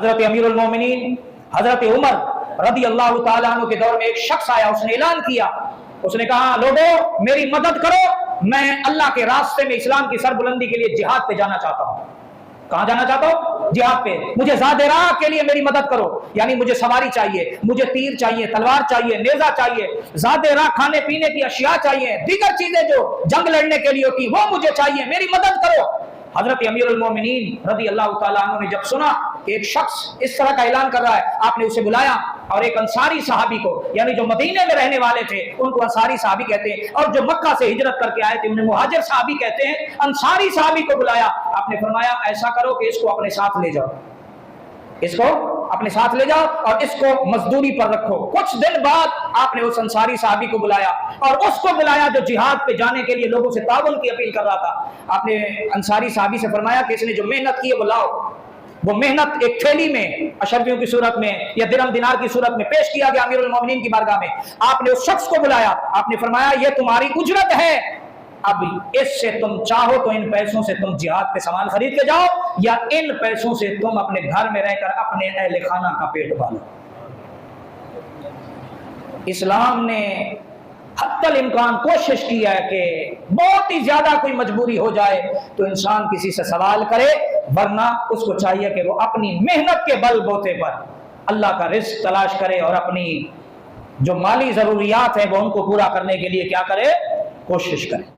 हजरत अमीरुल मोमिनीन हजरत उमर रदी अल्लाह ताला अन्हु के दौर में एक शख्स आया, उसने ऐलान किया, उसने कहा लोगों मेरी मदद करो, मैं अल्लाह के रास्ते में इस्लाम की सरबुलंदी के लिए जिहाद पे जाना चाहता हूँ। कहाँ जाना चाहता हूँ? जिहाद पे। मुझे ज़ादे राह के लिए मेरी मदद करो, यानी मुझे सवारी चाहिए, मुझे तीर चाहिए, तलवार चाहिए, नेजा चाहिए, ज़ादे राह खाने पीने की अशिया चाहिए, दीगर चीजें जो जंग लड़ने के लिए होती वो मुझे चाहिए, मेरी मदद करो। हजरत अमीरुल मोमिनीन रज़ी अल्लाह ताला अन्हु ने जब सुना कि एक शख्स इस तरह का ऐलान कर रहा है, आपने उसे बुलाया और एक अंसारी साहबी को, यानी जो मदीने में रहने वाले थे उनको अंसारी साहबी कहते हैं, और जो मक्का से हिजरत करके आए थे उन्हें मुहाजिर साहबी कहते हैं, अंसारी साहबी को बुलाया। आपने फरमाया ऐसा करो कि इसको अपने साथ ले जाओ, इसको अपने साथ ले जाओ और इसको मजदूरी पर रखो। कुछ दिन बाद आपने उस अंसारी साहबी को बुलाया और उसको बुलाया जो जिहाद पे जाने के लिए लोगों से ताउन की अपील कर रहा था। आपने अंसारी साहबी से फरमाया कि इसने जो मेहनत की है वो लाओ। वो मेहनत एक थैली में अशरफियों की सूरत में या दिरहम दिनार की सूरत में पेश किया गया अमीरुल मोमिनीन की बारगाह में। आपने उस शख्स को बुलाया, आपने फरमाया ये तुम्हारी उजरत है, अब इससे तुम चाहो तो इन पैसों से तुम जिहाद पे सामान खरीद के जाओ, या इन पैसों से तुम अपने घर में रहकर अपने अहले खाना का पेट पालो। इस्लाम ने हत्तल इम्कान कोशिश की है कि बहुत ही ज्यादा कोई मजबूरी हो जाए तो इंसान किसी से सवाल करे, वरना उसको चाहिए कि वो अपनी मेहनत के बल बोते पर अल्लाह का रिज़्क़ तलाश करे और अपनी जो माली जरूरियात है वो उनको पूरा करने के लिए क्या करे, कोशिश करे।